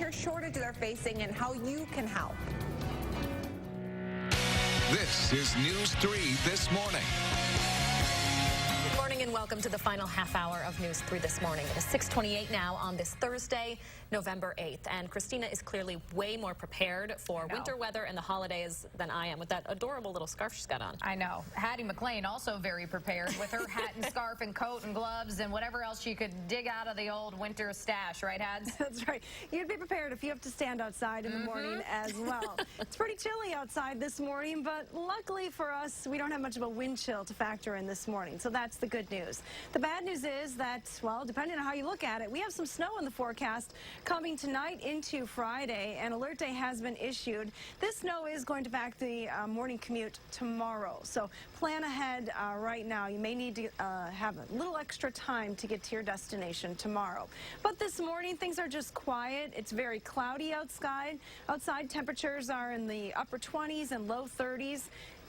winter shortage they're facing and how you can help. This is News 3 This Morning. Good morning and welcome to the final half hour of News 3 This Morning. It is 6:28 now on this Thursday, November 8th. And Christina is clearly way more prepared for winter weather and the holidays than I am with that adorable little scarf she's got on. I know. Hattie McLean also very prepared with her hat and scarf and coat and gloves and whatever else she could dig out of the old winter stash, right, Hads? That's right. You'd be prepared if you have to stand outside in the morning as well. It's pretty chilly outside this morning, but luckily for us, we don't have much of a wind chill to factor in this morning, so that's the good news. The bad news is that, well, depending on how you look at it, we have some snow in the forecast coming tonight into Friday. An alert day has been issued. This snow is going to back the morning commute tomorrow, so plan ahead right now. You may need to have a little extra time to get to your destination tomorrow. But this morning, things are just quiet. It's very cloudy outside. Outside temperatures are in the upper 20s and low 30s.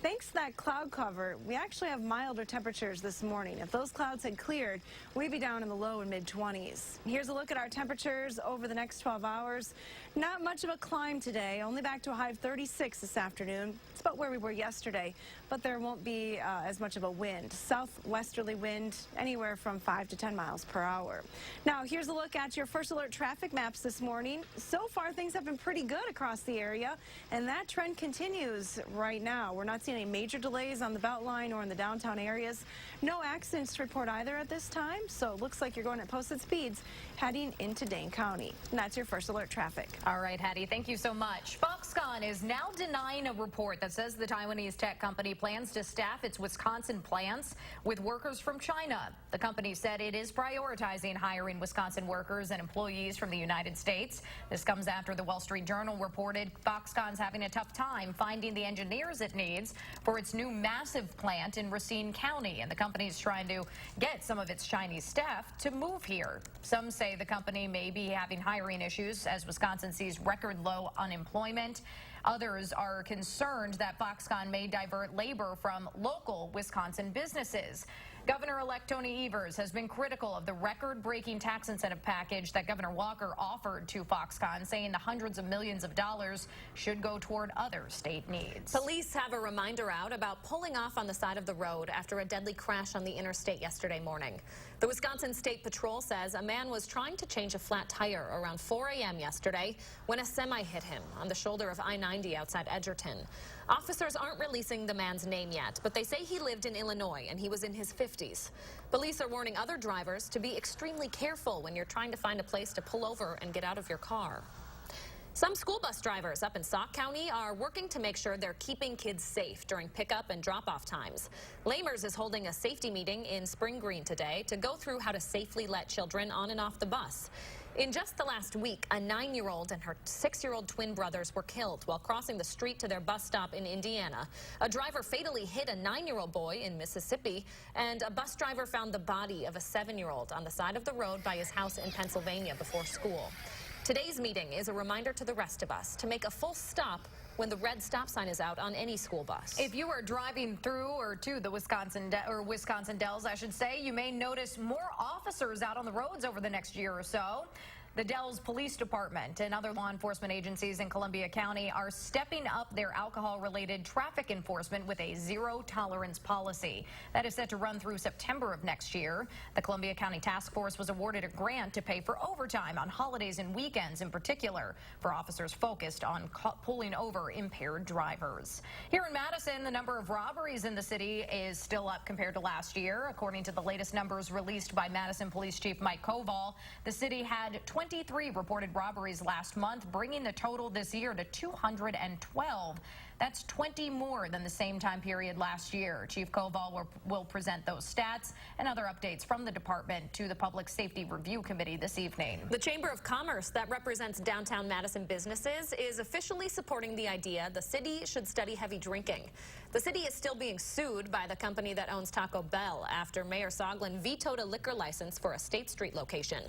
Thanks to that cloud cover, we actually have milder temperatures this morning. If those clouds had cleared, we'd be down in the low and mid-20s. Here's a look at our temperatures over the next 12 hours. Not much of a climb today, only back to a high of 36 this afternoon. It's about where we were yesterday, but there won't be as much of a wind. Southwesterly wind anywhere from 5 to 10 miles per hour. Now, here's a look at your first alert traffic maps this morning. So far, things have been pretty good across the area, and that trend continues right now. We're not seeing any major delays on the Beltline or in the downtown areas. No accidents to report either at this time, so it looks like you're going at posted speeds heading into Dane County. And that's your first alert traffic. All right, Hattie, thank you so much. Foxconn is now denying a report that says the Taiwanese tech company plans to staff its Wisconsin plants with workers from China. The company said it is prioritizing hiring Wisconsin workers and employees from the United States. This comes after the Wall Street Journal reported Foxconn's having a tough time finding the engineers it needs for its new massive plant in Racine County, and the company is trying to get some of its Chinese staff to move here. Some say the company may be having hiring issues as Wisconsin sees record low unemployment. Others are concerned that Foxconn may divert labor from local Wisconsin businesses. Governor-elect Tony Evers has been critical of the record-breaking tax incentive package that Governor Walker offered to Foxconn, saying the hundreds of millions of dollars should go toward other state needs. Police have a reminder out about pulling off on the side of the road after a deadly crash on the interstate yesterday morning. The Wisconsin State Patrol says a man was trying to change a flat tire around 4 a.m. yesterday when a semi hit him on the shoulder of I-90 outside Edgerton. Officers aren't releasing the man's name yet, but they say he lived in Illinois and he was in his 50s. Police are warning other drivers to be extremely careful when you're trying to find a place to pull over and get out of your car. Some school bus drivers up in Sauk County are working to make sure they're keeping kids safe during pickup and drop-off times. Lamers is holding a safety meeting in Spring Green today to go through how to safely let children on and off the bus. In just the last week, a 9-year-old and her 6-year-old twin brothers were killed while crossing the street to their bus stop in Indiana. A driver fatally hit a 9-year-old boy in Mississippi, and a bus driver found the body of a 7-year-old on the side of the road by his house in Pennsylvania before school. Today's meeting is a reminder to the rest of us to make a full stop when the red stop sign is out on any school bus. If you are driving through or to the Wisconsin Dells, I should say, you may notice more officers out on the roads over the next year or so. The Dells Police Department and other law enforcement agencies in Columbia County are stepping up their alcohol-related traffic enforcement with a zero-tolerance policy. That is set to run through September of next year. The Columbia County Task Force was awarded a grant to pay for overtime on holidays and weekends in particular for officers focused on pulling over impaired drivers. Here in Madison, the number of robberies in the city is still up compared to last year. According to the latest numbers released by Madison Police Chief Mike Koval, the city had 23 reported robberies last month, bringing the total this year to 212. That's 20 more than the same time period last year. Chief Koval will present those stats and other updates from the department to the Public Safety Review Committee this evening. The Chamber of Commerce that represents downtown Madison businesses is officially supporting the idea the city should study heavy drinking. The city is still being sued by the company that owns Taco Bell after Mayor Soglin vetoed a liquor license for a State Street location.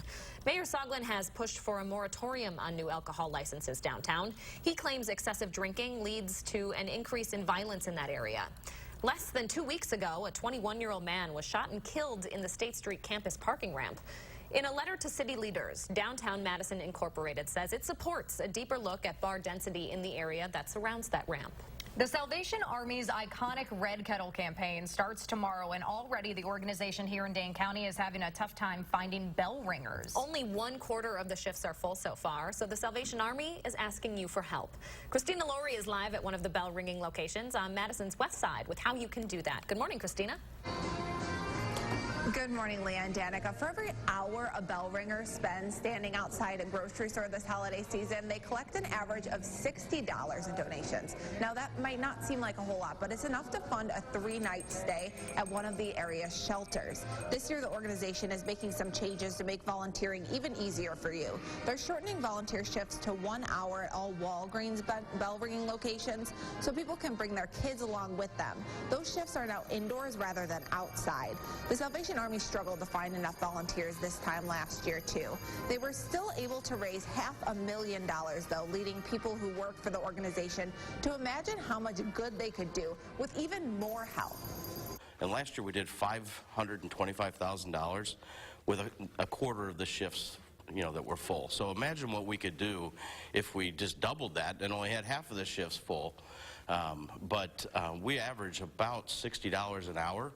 Mayor Soglin has pushed for a moratorium on new alcohol licenses downtown. He claims excessive drinking leads to an increase in violence in that area. Less than 2 weeks ago, a 21-year-old man was shot and killed in the State Street campus parking ramp. In a letter to city leaders, Downtown Madison Incorporated says it supports a deeper look at bar density in the area that surrounds that ramp. The Salvation Army's iconic Red Kettle Campaign starts tomorrow, and already the organization here in Dane County is having a tough time finding bell ringers. Only 1/4 of the shifts are full so far, so the Salvation Army is asking you for help. Christina Laurie is live at one of the bell ringing locations on Madison's west side with how you can do that. Good morning, Christina. Good morning, Leah and Danica. For every hour a bell ringer spends standing outside a grocery store this holiday season, they collect an average of $60 in donations. Now, that might not seem like a whole lot, but it's enough to fund a 3-night stay at one of the area's shelters. This year, the organization is making some changes to make volunteering even easier for you. They're shortening volunteer shifts to 1 hour at all Walgreens bell ringing locations so people can bring their kids along with them. Those shifts are now indoors rather than outside. The Salvation Army struggled to find enough volunteers this time last year, too. They were still able to raise $500,000, though, leading people who work for the organization to imagine how much good they could do with even more help. And last year we did $525,000 with a quarter of the shifts, that were full. So imagine what we could do if we just doubled that and only had half of the shifts full. But we average about $60 an hour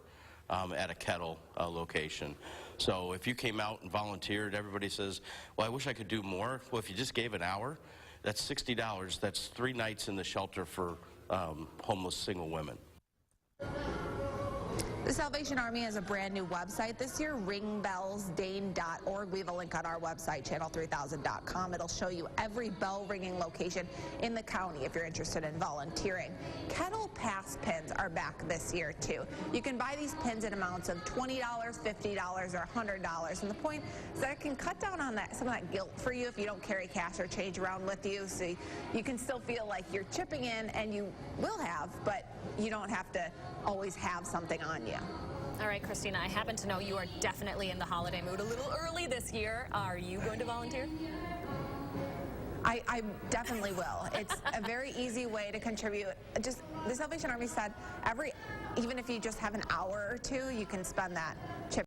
at a Kettle location. So if you came out and volunteered, everybody says, well, I wish I could do more. Well, if you just gave an hour, that's $60. That's 3 nights in the shelter for homeless single women. The Salvation Army has a brand new website this year, ringbellsdane.org. We have a link on our website, channel3000.com. It'll show you every bell ringing location in the county if you're interested in volunteering. Kettle Pass pins are back this year, too. You can buy these pins in amounts of $20, $50, or $100. And the point is that it can cut down on some of that guilt for you if you don't carry cash or change around with you. So you can still feel like you're chipping in, and you will have, but you don't have to always have something on you. All right, Christina, I happen to know you are definitely in the holiday mood a little early this year. Are you going to volunteer? I definitely will. It's a very easy way to contribute. Just the Salvation Army said even if you just have an hour or two, you can spend that chip